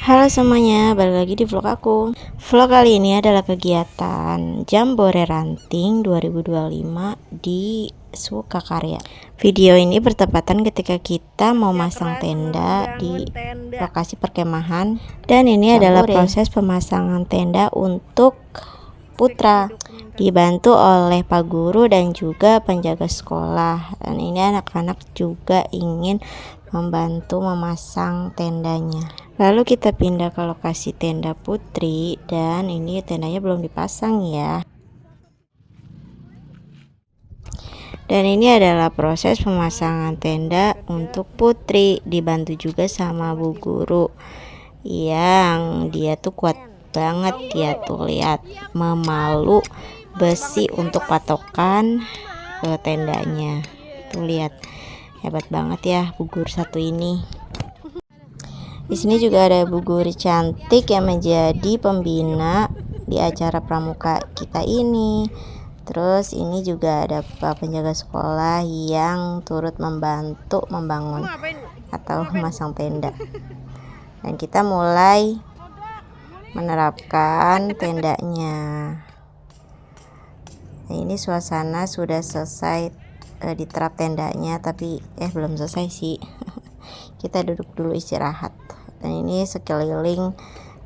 Halo semuanya, balik lagi di vlog aku. Vlog kali ini adalah kegiatan Jambore Ranting 2025 di Sukakarya. Video ini bertepatan ketika kita mau masang tenda di lokasi perkemahan. Dan ini adalah proses pemasangan tenda untuk putra, dibantu oleh Pak Guru dan juga penjaga sekolah. Dan ini anak-anak juga ingin membantu memasang tendanya. Lalu kita pindah ke lokasi tenda putri, dan ini tendanya belum dipasang ya. Dan ini adalah proses pemasangan tenda untuk putri, dibantu juga sama Bu Guru yang dia tuh kuat banget ya, tuh lihat, memalu besi untuk patokan ke tendanya. Tuh lihat, hebat banget ya Bu Guru satu ini. Di sini juga ada Bu Guru cantik yang menjadi pembina di acara pramuka kita ini. Terus ini juga ada Pak penjaga sekolah yang turut membantu membangun atau memasang tenda. Dan kita mulai menerapkan tendanya. Nah, ini suasana sudah selesai diterap tendanya, tapi belum selesai sih. Kita duduk dulu istirahat. Dan ini sekeliling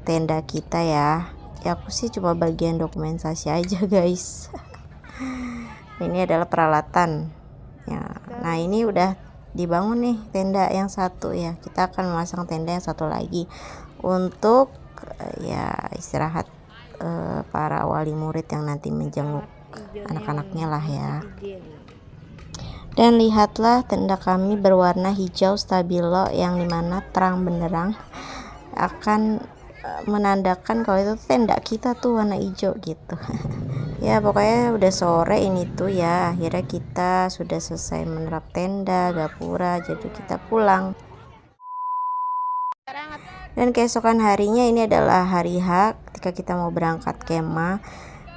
tenda kita ya. Ya aku sih cuma bagian dokumentasi aja guys. Ini adalah peralatan ya. Nah ini udah dibangun nih tenda yang satu ya. Kita akan memasang tenda yang satu lagi untuk ya istirahat para wali murid yang nanti menjenguk anak-anaknya lah ya. Dan lihatlah tenda kami berwarna hijau stabilo, yang dimana terang benderang akan menandakan kalau itu tenda kita tuh warna hijau gitu. Ya pokoknya udah sore ini tuh ya, akhirnya kita sudah selesai menerap tenda gapura, jadi kita pulang. Dan keesokan harinya ini adalah hari H, ketika kita mau berangkat kemah.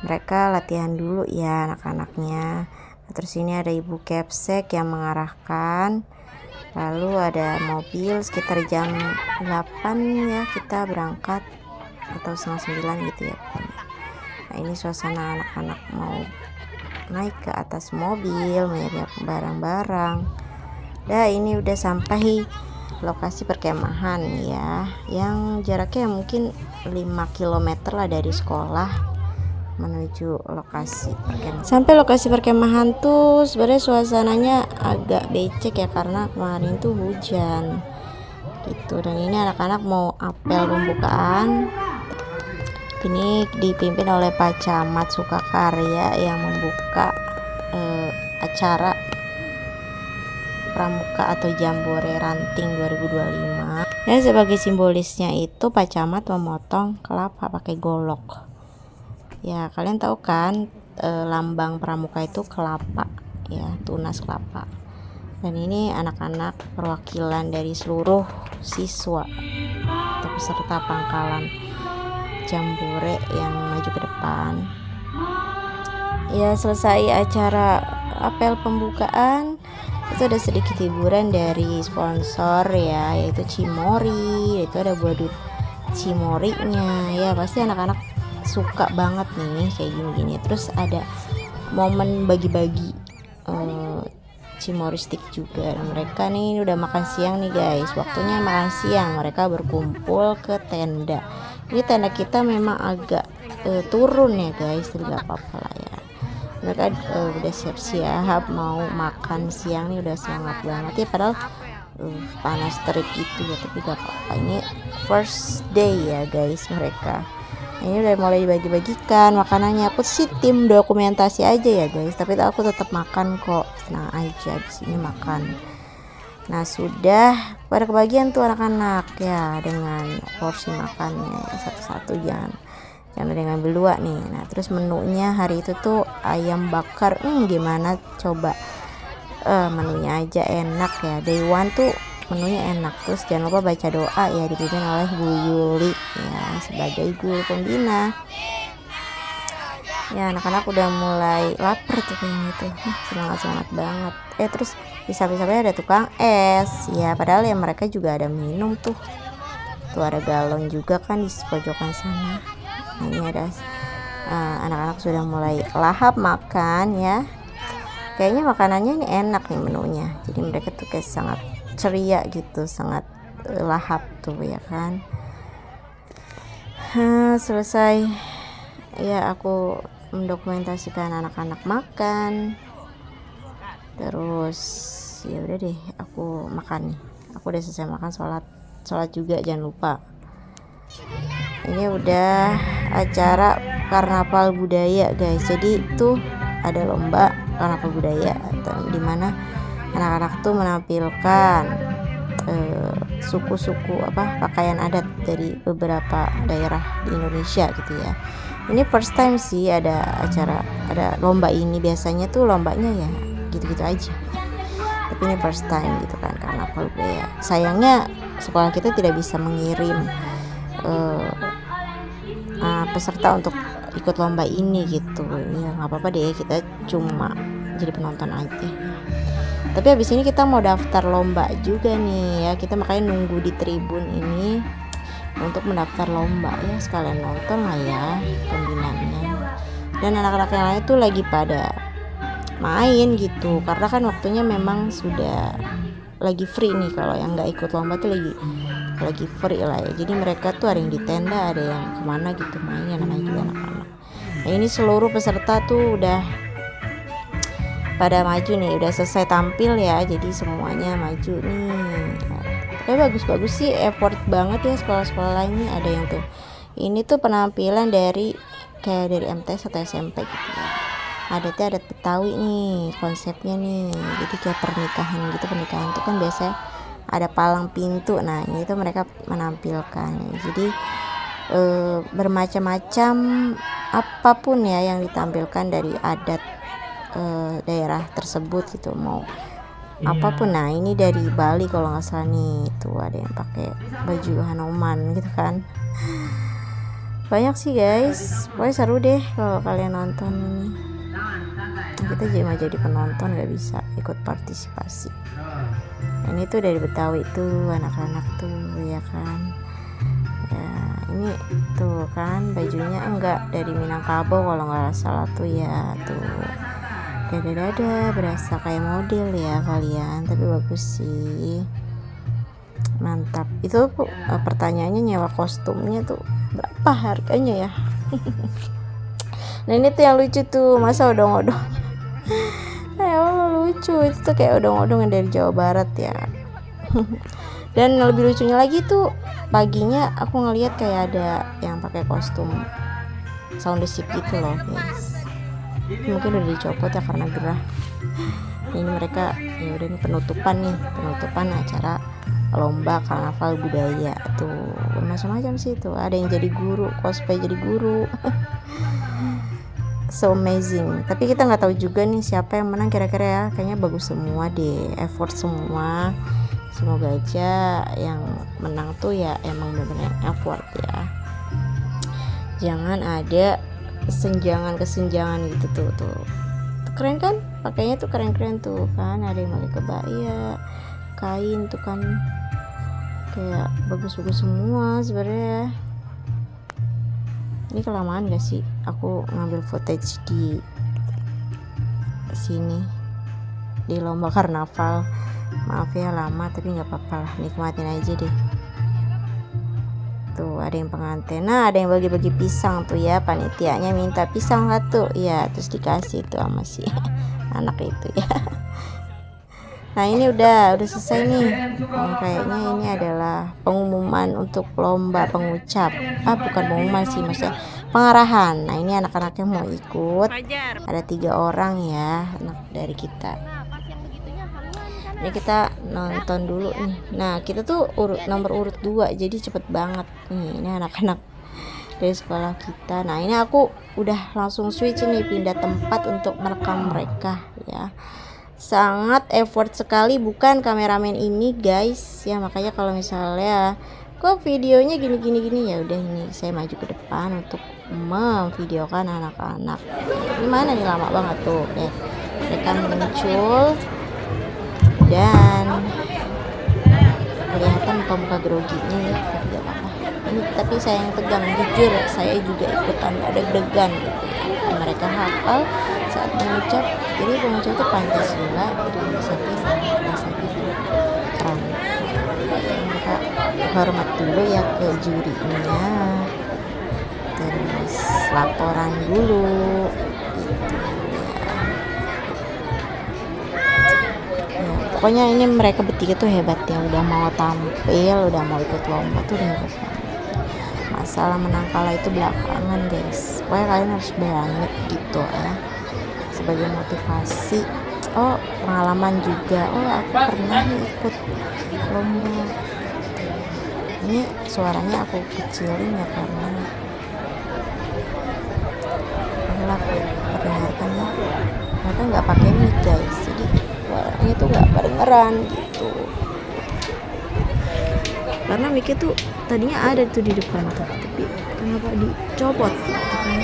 Mereka latihan dulu ya anak-anaknya. Terus ini ada Ibu Kepsek yang mengarahkan. Lalu ada mobil sekitar jam 8 ya kita berangkat, atau setengah 9 gitu ya. Nah ini suasana anak-anak mau naik ke atas mobil, menyiapkan barang-barang. Nah ini udah sampai lokasi perkemahan ya, yang jaraknya mungkin 5 km lah dari sekolah menuju lokasi perkemahan. Sampai lokasi perkemahan tuh sebenarnya suasananya agak becek ya, karena kemarin tuh hujan gitu. Dan ini anak-anak mau apel pembukaan. Ini dipimpin oleh Pak Camat Sukakarya yang membuka acara pramuka atau Jambore Ranting 2025. Dan sebagai simbolisnya itu Pak Camat memotong kelapa pakai golok. Ya kalian tahu kan lambang pramuka itu kelapa ya, tunas kelapa. Dan ini anak-anak perwakilan dari seluruh siswa atau peserta pangkalan Jambore yang maju ke depan. Ya selesai acara apel pembukaan, itu ada sedikit hiburan dari sponsor ya, yaitu Cimori. Itu ada badut Cimorinya ya, pasti anak-anak suka banget nih kayak gini-gini. Terus ada momen bagi-bagi Cimori stick juga. Dan mereka nih udah makan siang nih guys, waktunya makan siang. Mereka berkumpul ke tenda. Ini tenda kita memang agak turun ya guys, tapi gak apa-apa lah ya. Mereka udah siap-siap mau makan siang nih, udah semangat banget ya, padahal panas terik gitu ya, tapi gak apa-apa. Ini first day ya guys mereka. Ini udah mulai dibagi-bagikan makanannya. Aku sih tim dokumentasi aja ya guys, tapi aku tetap makan kok, tenang aja, di sini makan. Nah sudah pada kebagian tuh anak-anak ya, dengan porsi makannya satu-satu, jangan dengan berdua nih. Nah terus menunya hari itu tuh ayam bakar, gimana coba, menunya aja enak ya. Day one tuh menunya enak. Terus jangan lupa baca doa ya, dipimpin oleh Bu Yuli ya sebagai guru pembina. Ya anak-anak udah mulai lapar tuh kayaknya tuh, semangat banget. Terus di samping-sampingnya ada tukang es ya, padahal ya mereka juga ada minum tuh. Tuh ada galon juga kan di pojokan sana. Nah, ini ada anak-anak sudah mulai lahap makan ya. Kayaknya makanannya ini enak nih menunya. Jadi mereka tuh kayak sangat ceria gitu, sangat lahap tuh ya kan. Selesai ya aku mendokumentasikan anak-anak makan. Terus ya udah deh, aku makan nih. Aku udah selesai makan, sholat juga jangan lupa. Ini udah acara karnaval budaya guys. Jadi tuh ada lomba karnaval budaya dimana anak-anak tuh menampilkan suku-suku pakaian adat dari beberapa daerah di Indonesia gitu ya. Ini first time sih ada lomba ini. Biasanya tuh lombanya ya gitu-gitu aja, tapi ini first time gitu kan karnaval budaya. Sayangnya sekolah kita tidak bisa mengirim peserta untuk ikut lomba ini gitu ya. Nggak apa-apa deh, kita cuma jadi penonton aja. Tapi habis ini kita mau daftar lomba juga nih ya. Kita makanya nunggu di tribun ini untuk mendaftar lomba ya, sekalian nonton lah ya pembinaannya. Dan anak-anak yang lain tuh lagi pada main gitu, karena kan waktunya memang sudah lagi free nih. Kalau yang nggak ikut lomba tuh lagi free lah ya. Jadi mereka tuh ada yang di tenda, ada yang kemana gitu mainnya, namanya juga anak-anak. Nah ini seluruh peserta tuh udah pada maju nih, udah selesai tampil ya. Jadi semuanya maju nih. Tapi bagus-bagus sih, effort banget ya sekolah-sekolah lain nih. Ada yang tuh ini tuh penampilan dari kayak dari MTS atau SMP gitu ya. Adatnya adat Betawi nih konsepnya nih. Jadi kayak pernikahan gitu. Pernikahan tuh kan biasanya ada palang pintu. Nah ini tuh mereka menampilkan. Jadi bermacam-macam apapun ya yang ditampilkan dari adat daerah tersebut gitu, mau apapun. Nah ini dari Bali kalau nggak salah nih, tuh ada yang pakai baju Hanoman gitu kan. Banyak sih guys, pokoknya seru deh kalau kalian nonton ini. Kita cuma jadi penonton, nggak bisa ikut partisipasi. Ini tuh dari Betawi tuh anak-anak tuh ya kan. Ya ini tuh kan bajunya enggak dari Minangkabau kalau nggak salah tuh ya. Tuh dada-dada berasa kayak model ya kalian, tapi bagus sih, mantap. Itu pertanyaannya nyewa kostumnya tuh berapa harganya ya? Nah ini tuh yang lucu tuh, masa odong-odong lucu itu tuh kayak odong-odong dari Jawa Barat ya. Dan lebih lucunya lagi tuh paginya aku ngeliat kayak ada yang pakai kostum sound the ship gitu loh guys. Mungkin udah dicopot ya karena gerah. Ini mereka ya udah nih penutupan acara lomba karnaval budaya tuh, macam-macam sih tuh. Ada yang jadi guru, cosplay jadi guru. So amazing. Tapi kita nggak tahu juga nih siapa yang menang kira-kira ya. Kayaknya bagus semua deh, effort semua. Semoga aja yang menang tuh ya emang benar-benar effort ya. Jangan ada kesenjangan gitu tuh. Keren kan? Pakainya tuh keren-keren tuh kan. Ada yang pakai kebaya, kain tuh kan. Kayak bagus-bagus semua sebenarnya. Ini kelamaan gak sih aku ngambil footage di sini di lomba karnaval? Maaf ya lama, tapi nggak apa-apa lah, nikmatin aja deh. Tuh ada yang pengantin, nah ada yang bagi-bagi pisang tuh ya, panitianya minta pisang satu ya, terus dikasih tuh sama si anak itu ya. Nah ini udah selesai nih. Kayaknya ini adalah pengumuman untuk lomba pengucap. Bukan pengumuman sih, maksudnya pengarahan. Nah ini anak-anaknya mau ikut, ada 3 orang ya anak dari kita. Ini kita nonton dulu nih. Nah kita tuh nomor urut 2, jadi cepet banget nih. Ini anak-anak dari sekolah kita. Nah ini aku udah langsung switch nih, pindah tempat untuk merekam mereka ya. Sangat effort sekali bukan kameramen ini guys ya. Makanya kalau misalnya kok videonya gini ya udah, ini saya maju ke depan untuk memvideokan anak-anak. Gimana nih, lama banget tuh deh mereka muncul dan kelihatan muka-muka groginya ya, tapi gak apa-apa. ini tapi saya yang tegang, jujur saya juga ikutan deg-degan gitu ya. Mereka hafal saat mengucap, jadi mengucap itu Pancasila dengan Sakti sama bahasa gitu, keren. Mereka hormat dulu ya ke jurinya, terus laporan dulu gitu ya. Pokoknya ini mereka bertiga tuh hebat ya, udah mau tampil, udah mau ikut lomba tuh udah hebat banget. Masalah menang kalah itu belakangan guys, pokoknya kalian harus berani gitu ya, sebagai motivasi. Oh, pengalaman juga, oh aku pernah nih ikut lomba ini, suaranya aku kecilin ya karena aku perdengarkan ya, mereka nggak pakai mic guys, jadi suaranya tuh nggak kedengeran gitu, karena mic tuh tadinya ada tuh di depan tuh, tapi kenapa dicopot gitu kan.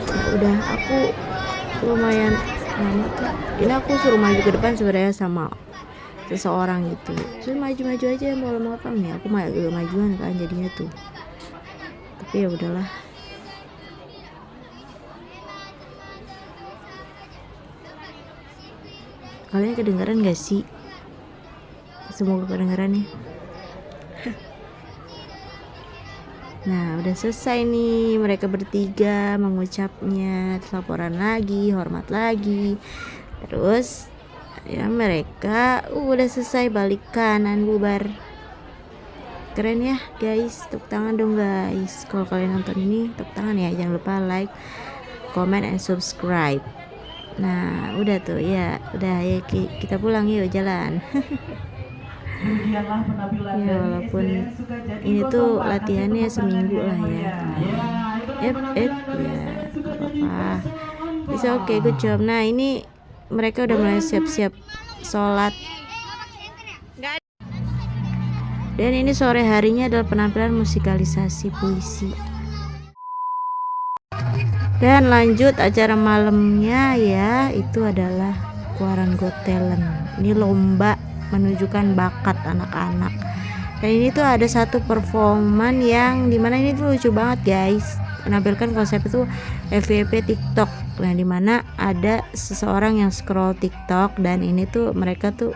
Nah, udah aku lumayan lama tuh, ini aku suruh maju ke depan sebenarnya sama seseorang gitu, terus maju-maju aja mau motong nih, aku majuan kan jadinya tuh, tapi ya udahlah. Kalian kedengeran gak sih? Semoga kedengeran ya. Nah udah selesai nih mereka bertiga mengucapnya, laporan lagi, hormat lagi, terus ya mereka udah selesai, balik kanan, bubar. Keren ya guys, tepuk tangan dong guys kalau kalian nonton ini, tepuk tangan ya, jangan lupa like, comment, and subscribe. Nah udah tuh ya, udah ya kita pulang yuk, jalan. Ya walaupun ini tuh latihannya seminggu lah ya. Ya apa-apa, bisa oke, good job. Nah ini mereka udah mulai siap-siap sholat, dan ini sore harinya adalah penampilan musikalisasi puisi. Dan lanjut acara malamnya ya, itu adalah Keluaran Got Talent. Ini lomba menunjukkan bakat anak-anak. Dan ini tuh ada satu performan yang dimana ini tuh lucu banget guys, menampilkan konsep itu FYP TikTok. Nah dimana ada seseorang yang scroll TikTok, dan ini tuh mereka tuh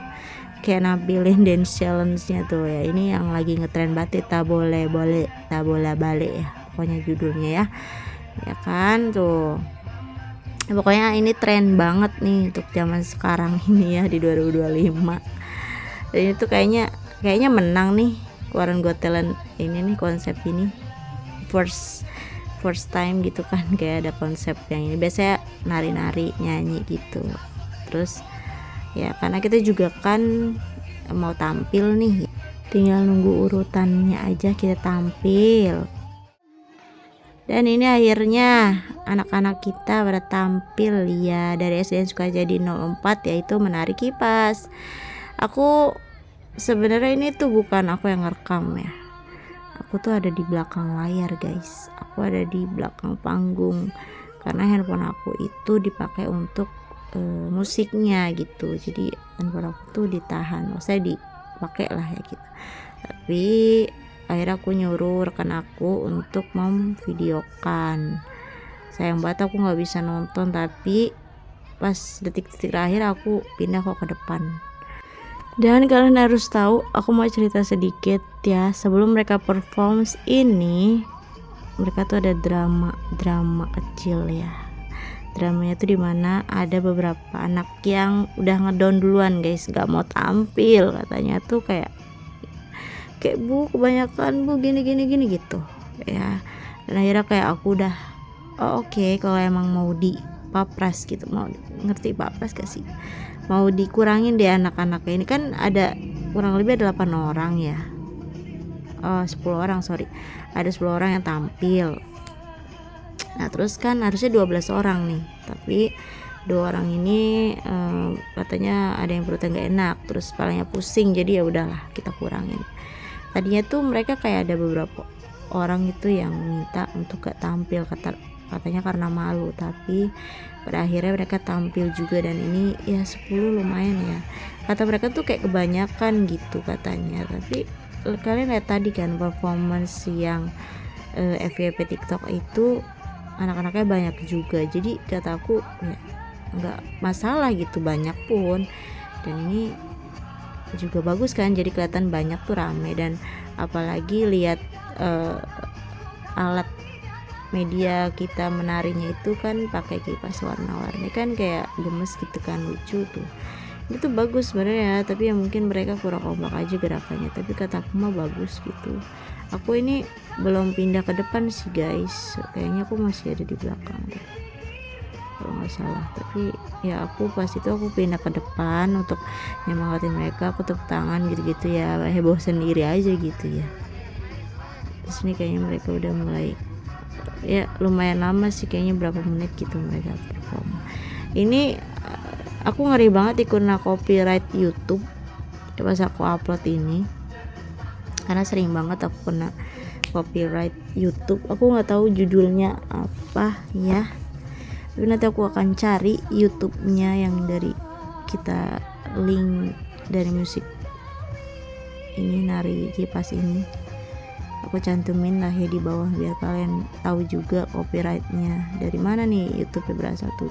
kayak nampilin dance challenge-nya tuh ya. Ini yang lagi ngetren banget, tak boleh tak boleh balik ya, pokoknya judulnya ya kan tuh. Pokoknya ini tren banget nih untuk zaman sekarang ini ya, di 2025. Dan itu kayaknya menang nih Keluaran Got Talent ini nih, konsep ini first time gitu kan, kayak ada konsep yang ini, biasanya nari-nari nyanyi gitu. Terus ya karena kita juga kan mau tampil nih, tinggal nunggu urutannya aja kita tampil. Dan ini akhirnya anak-anak kita pada tampil ya, dari SDN Sukajadi 04, yaitu menari kipas. Aku sebenarnya ini tuh bukan aku yang ngerekam ya, aku tuh ada di belakang layar guys, aku ada di belakang panggung karena handphone aku itu dipakai untuk musiknya gitu, jadi handphone aku tuh ditahan, maksudnya dipakai lah ya gitu. Tapi akhirnya aku nyuruh rekan aku untuk memvideokan. Sayang banget aku nggak bisa nonton, tapi pas detik-detik terakhir aku pindah kok ke depan. Dan kalian harus tahu, aku mau cerita sedikit ya, sebelum mereka performs ini, mereka tuh ada drama kecil ya. Dramanya tuh dimana ada beberapa anak yang udah ngedown duluan guys, nggak mau tampil, katanya tuh kayak bu kebanyakan bu gini gitu ya. Dan akhirnya kayak aku udah oke, kalau emang mau dipapras gitu, mau ngerti papras gak sih, mau dikurangin deh anak-anaknya. Ini kan ada kurang lebih ada 8 orang ya, 10 orang sorry, ada 10 orang yang tampil. Nah terus kan harusnya 12 orang nih, tapi 2 orang ini katanya ada yang perutnya gak enak, terus kepalanya pusing, jadi ya udahlah kita kurangin. Tadinya tuh mereka kayak ada beberapa orang itu yang minta untuk gak tampil, katanya karena malu, tapi pada akhirnya mereka tampil juga. Dan ini ya 10 lumayan ya, kata mereka tuh kayak kebanyakan gitu katanya, tapi kalian lihat tadi kan performance yang FYP TikTok itu anak-anaknya banyak juga, jadi kata aku ya nggak masalah gitu banyak pun, dan ini juga bagus kan, jadi kelihatan banyak tuh rame. Dan apalagi lihat alat media kita menarinya itu kan pakai kipas warna-warni kan, kayak gemes gitu kan, lucu tuh. Itu bagus sebenarnya, tapi ya mungkin mereka kurang kompak aja gerakannya, tapi kata aku mah bagus gitu. Aku ini belum pindah ke depan sih guys, kayaknya aku masih ada di belakang deh kalau nggak salah. Tapi ya aku pas itu aku pindah ke depan untuk nyemangatin mereka, aku tepuk tangan gitu-gitu ya, heboh sendiri aja gitu ya. Terus ini kayaknya mereka udah mulai, ya lumayan lama sih kayaknya, berapa menit gitu mereka perform. Ini aku ngeri banget kena copyright YouTube pas aku upload ini, karena sering banget aku kena copyright YouTube. Aku nggak tahu judulnya apa ya, tapi nanti aku akan cari YouTube-nya yang dari kita link dari musik ini, nari kipas ini, aku cantumin lah ya di bawah biar kalian tahu juga copyrightnya dari mana nih, YouTube-nya berasal tuh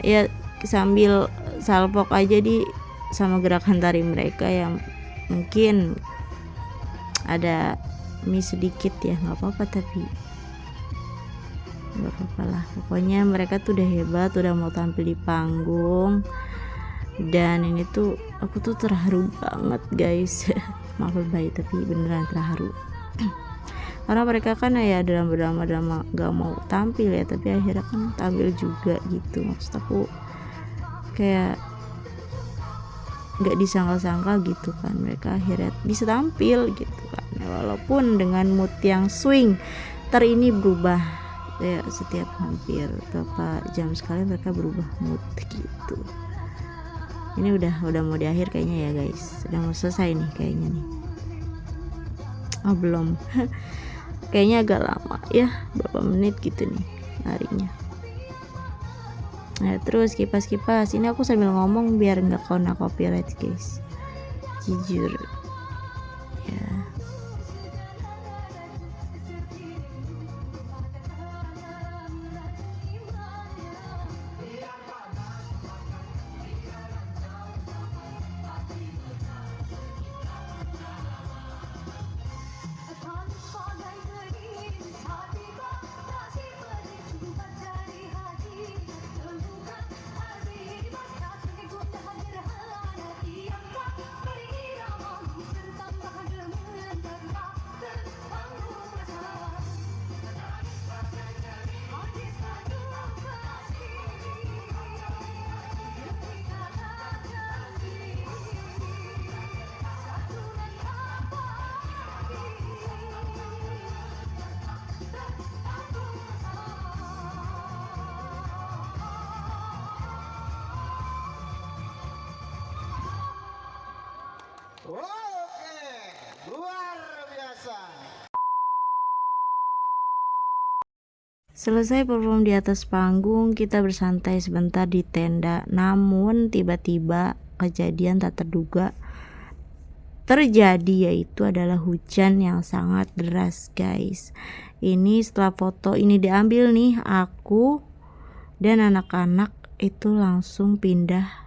ya. Sambil salpok aja di sama gerakan tari mereka yang mungkin ada miss sedikit ya, nggak apa-apa, tapi nggak apa-apa lah. Pokoknya mereka tuh udah hebat, udah mau tampil di panggung, dan ini tuh aku tuh terharu banget guys. Maaf baik, tapi beneran terharu. Karena mereka kan ya drama gak mau tampil ya, tapi akhirnya kan tampil juga gitu. Maksud aku kayak gak disangka-sangka gitu kan, mereka akhirnya bisa tampil gitu kan, walaupun dengan mood yang swing. Ini berubah ya, setiap hampir berapa jam sekali mereka berubah mood gitu. Ini udah mau di akhir kayaknya ya guys, udah mau selesai nih kayaknya nih. Oh belum. Kayaknya agak lama ya, berapa menit gitu nih harinya. Nah terus kipas-kipas ini aku sambil ngomong biar nggak kena copyright guys, jujur ya. Oke, luar biasa. Selesai perform di atas panggung, kita bersantai sebentar di tenda. Namun tiba-tiba kejadian tak terduga terjadi, yaitu adalah hujan yang sangat deras guys. Ini setelah foto ini diambil nih, aku dan anak-anak itu langsung pindah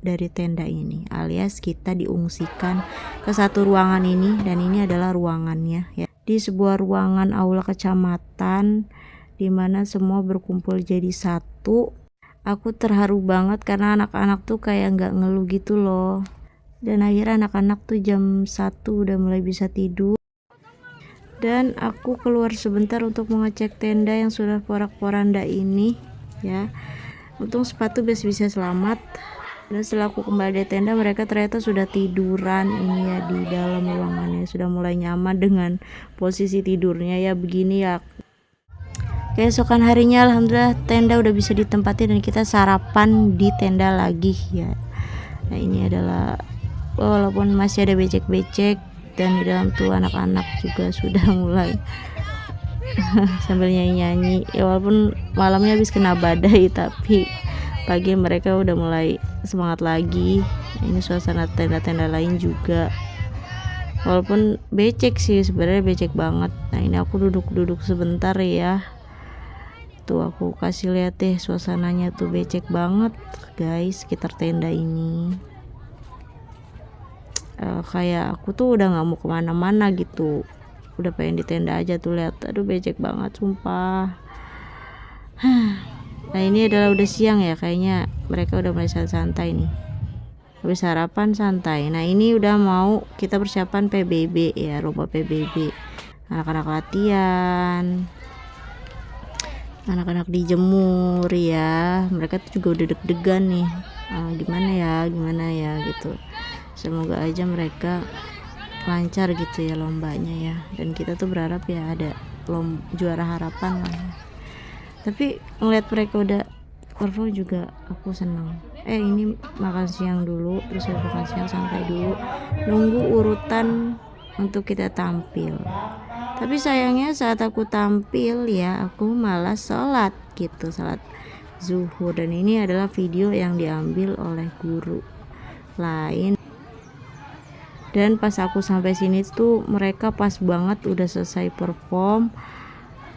dari tenda ini, alias kita diungsikan ke satu ruangan ini, dan ini adalah ruangannya ya, di sebuah ruangan aula kecamatan dimana semua berkumpul jadi satu. Aku terharu banget karena anak-anak tuh kayak nggak ngeluh gitu loh, dan akhirnya anak-anak tuh jam 1 udah mulai bisa tidur, dan aku keluar sebentar untuk mengecek tenda yang sudah porak-poranda ini ya. Untung sepatu bisa selamat. Dan setelah aku kembali di tenda, mereka ternyata sudah tiduran ini ya di dalam ruangannya, sudah mulai nyaman dengan posisi tidurnya ya begini ya. Keesokan harinya alhamdulillah tenda udah bisa ditempati dan kita sarapan di tenda lagi ya. Nah ini adalah, walaupun masih ada becek-becek, dan di dalam tuh anak-anak juga sudah mulai sambil nyanyi-nyanyi ya, walaupun malamnya habis kena badai, tapi pagi mereka udah mulai semangat lagi. Ini suasana tenda-tenda lain juga walaupun becek sih sebenarnya, becek banget. Nah ini aku duduk sebentar ya, tuh aku kasih lihat deh suasananya, tuh becek banget guys sekitar tenda ini. Kayak aku tuh udah nggak mau kemana-mana gitu, udah pengen di tenda aja tuh, lihat aduh becek banget sumpah. Nah ini adalah udah siang ya, kayaknya mereka udah mulai santai nih, habis sarapan santai. Nah ini udah mau kita persiapan PBB ya, lomba PBB, anak-anak latihan, anak-anak dijemur ya, mereka tuh juga udah deg-degan nih, gimana ya gitu. Semoga aja mereka lancar gitu ya lombanya ya, dan kita tuh berharap ya ada juara harapan lah ya. Tapi ngeliat mereka udah perform juga aku seneng. Ini makan siang dulu, terus makan siang santai dulu, nunggu urutan untuk kita tampil. Tapi sayangnya saat aku tampil ya, aku malah sholat gitu, sholat zuhur. Dan ini adalah video yang diambil oleh guru lain. Dan pas aku sampai sini tuh mereka pas banget udah selesai perform.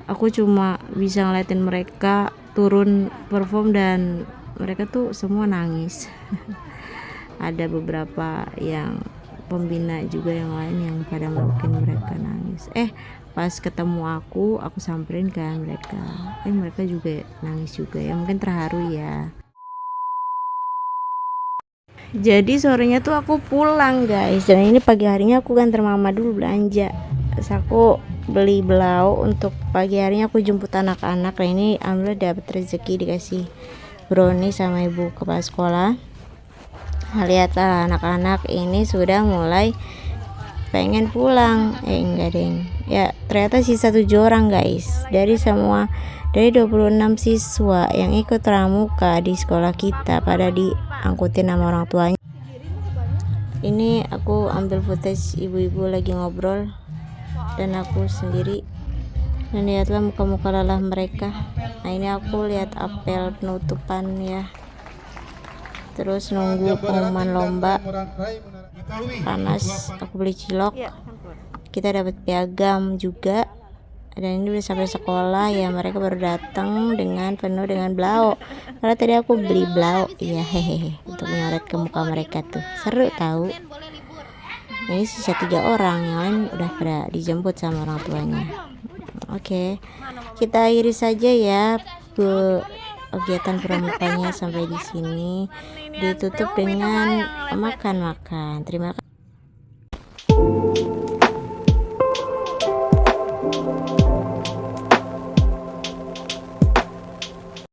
Aku cuma bisa ngeliatin mereka turun perform dan mereka tuh semua nangis. Ada beberapa yang pembina juga yang lain yang pada mungkin mereka nangis. Pas ketemu aku samperin kan mereka. Mereka juga nangis juga ya, mungkin terharu ya. Jadi sorenya tuh aku pulang guys, dan ini pagi harinya aku ganter mama dulu belanja. Terus aku beli belau untuk pagi harinya aku jemput anak-anak. Nah ini alhamdulillah dapat rezeki dikasih brownie sama ibu kepala sekolah. Nah, lihatlah anak-anak ini sudah mulai pengen pulang. Enggak deng ya, ternyata sisa 7 orang guys dari 26 siswa yang ikut pramuka di sekolah kita pada diangkutin sama orang tuanya. Ini aku ambil footage ibu-ibu lagi ngobrol dan aku sendiri, dan lihatlah muka-muka lelah mereka. Nah ini aku lihat apel penutupan ya, terus nunggu pengumuman lomba. Panas, aku beli cilok, kita dapat piagam juga. Dan ini udah sampai sekolah ya, mereka baru datang penuh dengan blau, karena tadi aku beli blau ya, hehehe, untuk menyoret ke muka mereka tuh, seru tahu. Ini sisa 3 orang, yang lain udah pada dijemput sama orang tuanya. Oke, kita akhiri saja ya kegiatan pramukanya sampai di sini, ditutup dengan makan-makan. Terima kasih.